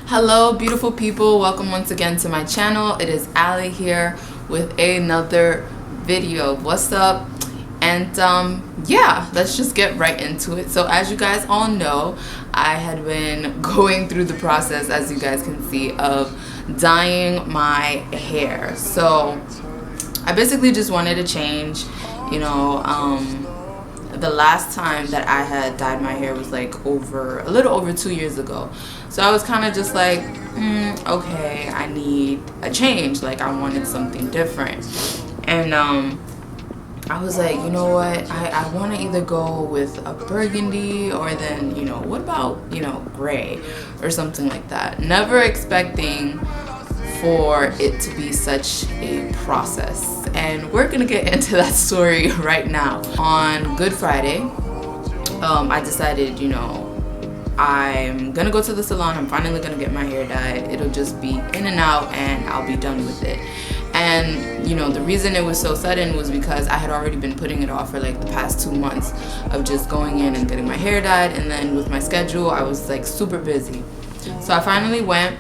Hello beautiful people, welcome once again to my channel. It is Ali here with another video. What's up? And yeah, let's just get right into it. So as you guys all know, I had been going through the process, as you guys can see, of dyeing my hair. So I basically just wanted to change, you know. The last time that I had dyed my hair was like a little over 2 years ago. So I was kind of just like, okay, I need a change. Like, I wanted something different. And I was like, you know what, I want to either go with a burgundy or then, you know, what about, you know, gray or something like that. Never expecting for it to be such a process. And we're gonna get into that story right now. On Good Friday, I decided, you know, I'm gonna go to the salon. I'm finally gonna get my hair dyed. It'll just be in and out and I'll be done with it. And you know, the reason it was so sudden was because I had already been putting it off for like the past 2 months of just going in and getting my hair dyed, and then with my schedule I was like super busy. So I finally went,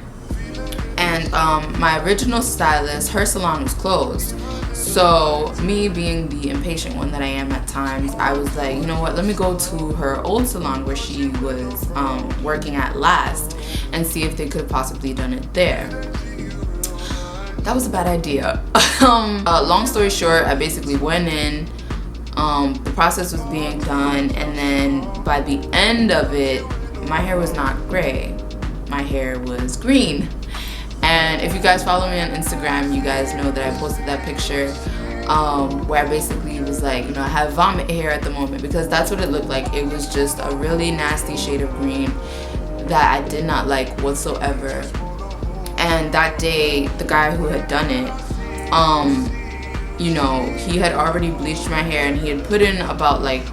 and my original stylist, her salon was closed. So me being the impatient one that I am at times, I was like, you know what, let me go to her old salon where she was working at last and see if they could have possibly done it there. That was a bad idea. Long story short, I basically went in, the process was being done, and then by the end of it, my hair was not gray, my hair was green. And if you guys follow me on Instagram, you guys know that I posted that picture where I basically was like, you know, I have vomit hair at the moment, because that's what it looked like. It was just a really nasty shade of green that I did not like whatsoever. And that day, the guy who had done it, you know, he had already bleached my hair and he had put in about like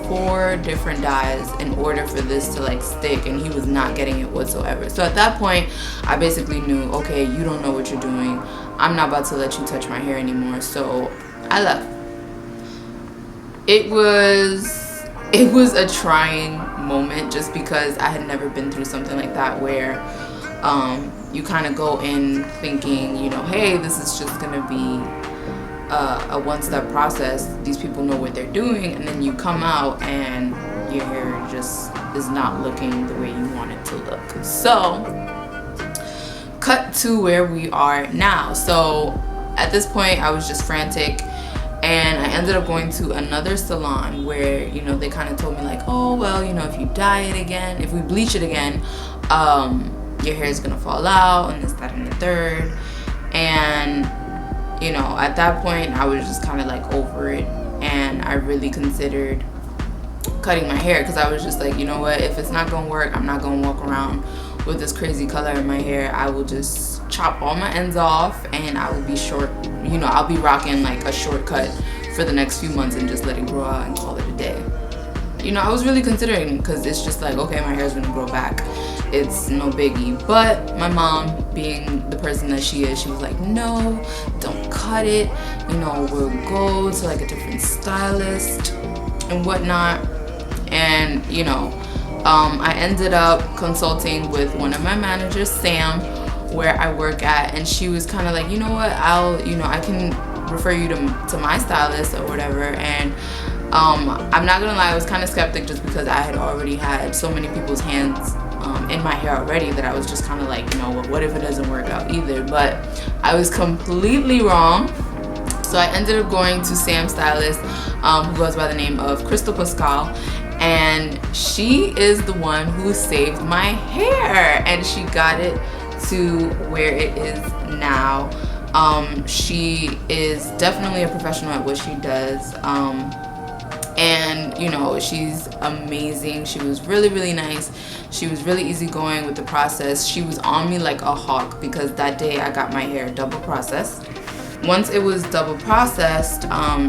4 different dyes in order for this to like stick, and he was not getting it whatsoever. So at that point I basically knew, okay, you don't know what you're doing. I'm not about to let you touch my hair anymore. So I left. It was a trying moment, just because I had never been through something like that, where you kind of go in thinking, you know, hey, this is just gonna be a one-step process. These people know what they're doing, and then you come out and your hair just is not looking the way you want it to look. So cut to where we are now. So at this point I was just frantic, and I ended up going to another salon where, you know, they kind of told me like, oh well, you know, if you dye it again, if we bleach it again, your hair is gonna fall out, and this, that, and the third. And you know, at that point I was just kind of like over it, and I really considered cutting my hair, because I was just like, you know what, if it's not gonna work, I'm not gonna walk around with this crazy color in my hair. I will just chop all my ends off, and I will be short, you know, I'll be rocking like a shortcut for the next few months and just let it grow out and call it a day. You know, I was really considering, because it's just like, okay, my hair's gonna grow back, it's no biggie. But my mom, being the person that she is, she was like, no, don't cut it, you know, we'll go to like a different stylist and whatnot. And you know, I ended up consulting with one of my managers, Sam, where I work at, and she was kind of like, you know what, I can refer you to my stylist or whatever. And I'm not gonna lie, I was kind of skeptic, just because I had already had so many people's hands in my hair already, that I was just kind of like, you know, what if it doesn't work out either? But I was completely wrong. So I ended up going to Sam's stylist, who goes by the name of Crystal Pascal, and she is the one who saved my hair, and she got it to where it is now. She is definitely a professional at what she does. And you know, she's amazing. She was really, really nice. She was really easygoing with the process. She was on me like a hawk, because that day I got my hair double processed. Once it was double processed,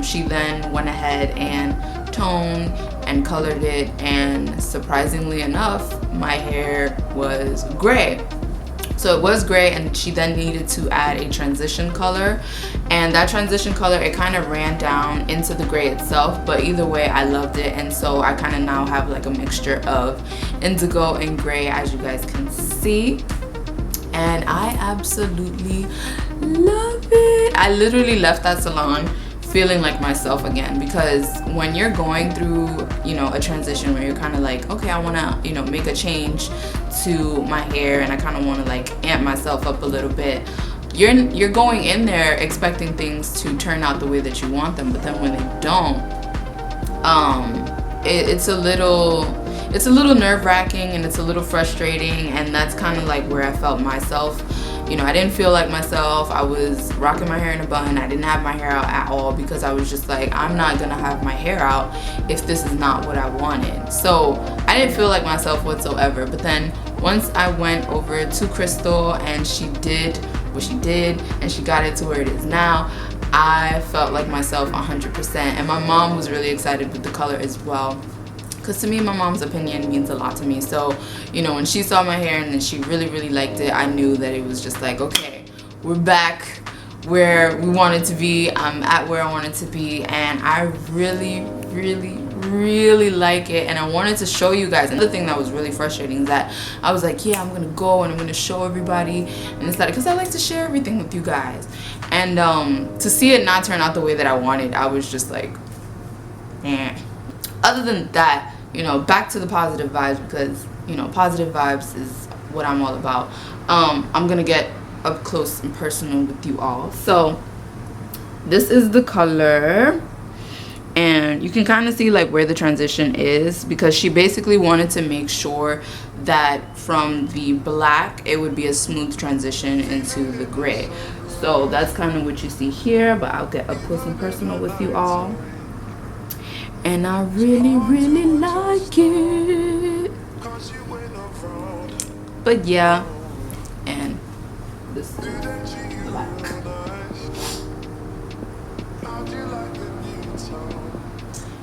she then went ahead and toned and colored it, and surprisingly enough, my hair was gray. So it was gray, and she then needed to add a transition color, and that transition color, it kind of ran down into the gray itself, but either way I loved it. And so I kind of now have like a mixture of indigo and gray, as you guys can see. and I absolutely love it. I literally left that salon feeling like myself again, because when you're going through, you know, a transition where you're kind of like, okay, I want to, you know, make a change to my hair, and I kind of want to like amp myself up a little bit. You're going in there expecting things to turn out the way that you want them, but then when they don't, it's a little nerve-wracking, and it's a little frustrating, and that's kind of like where I felt myself. You know, I didn't feel like myself. I was rocking my hair in a bun. I didn't have my hair out at all, because I was just like, I'm not gonna have my hair out if this is not what I wanted. So I didn't feel like myself whatsoever. But then once I went over to Crystal and she did what she did and she got it to where it is now, I felt like myself 100%. And my mom was really excited with the color as well, because to me, my mom's opinion means a lot to me. So, you know, when she saw my hair and then she really liked it, I knew that it was just like, okay, we're back where we wanted to be. I'm at where I wanted to be, and I really like it. And I wanted to show you guys. Another thing that was really frustrating is that I was like, yeah, I'm gonna go and I'm gonna show everybody and it's that, because I like to share everything with you guys. And to see it not turn out the way that I wanted, I was just like, eh. Other than that, you know, back to the positive vibes, because, you know, positive vibes is what I'm all about. I'm gonna get up close and personal with you all. So this is the color, and you can kind of see like where the transition is, because she basically wanted to make sure that from the black it would be a smooth transition into the gray. So that's kind of what you see here, but I'll get up close and personal with you all. And I really like it. But yeah, and this is black.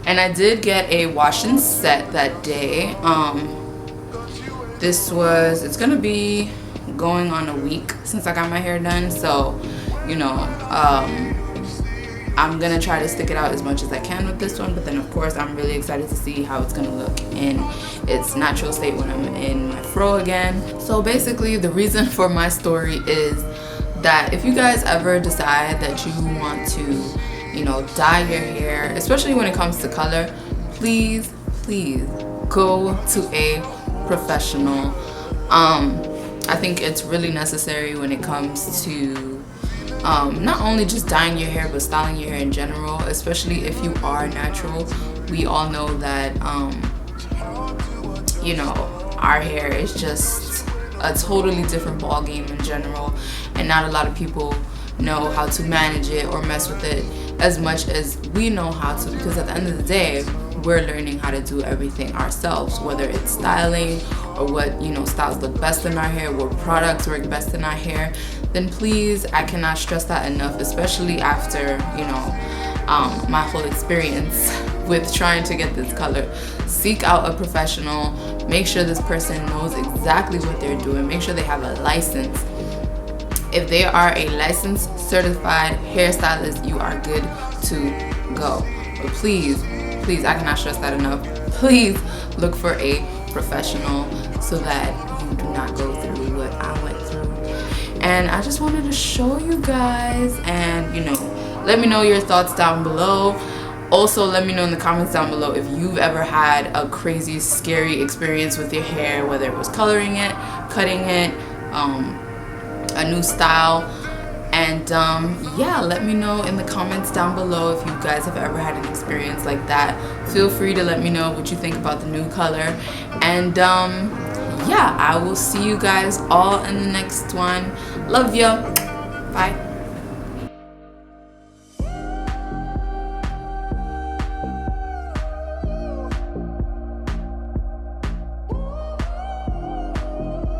And I did get a wash and set that day. It's gonna be going on a week since I got my hair done, so you know, I'm gonna try to stick it out as much as I can with this one, but then of course I'm really excited to see how it's gonna look in its natural state when I'm in my fro again. So basically the reason for my story is that if you guys ever decide that you want to, you know, dye your hair, especially when it comes to color, please go to a professional. I think it's really necessary when it comes to not only just dyeing your hair but styling your hair in general, especially if you are natural. We all know that you know, our hair is just a totally different ball game in general, and not a lot of people know how to manage it or mess with it as much as we know how to, because at the end of the day we're learning how to do everything ourselves, whether it's styling or what, you know, styles look best in our hair, what products work best in our hair. Then please, I cannot stress that enough, especially after, you know, my whole experience with trying to get this color. Seek out a professional, make sure this person knows exactly what they're doing, make sure they have a license. If they are a licensed certified hairstylist, you are good to go. But please, I cannot stress that enough, please look for a professional so that you do not go through what I went through. And I just wanted to show you guys, and you know, let me know your thoughts down below. Also, let me know in the comments down below if you've ever had a crazy, scary experience with your hair, whether it was coloring it, cutting it, a new style. And yeah, let me know in the comments down below if you guys have ever had an experience like that. Feel free to let me know what you think about the new color. And yeah, I will see you guys all in the next one. Love ya. Bye.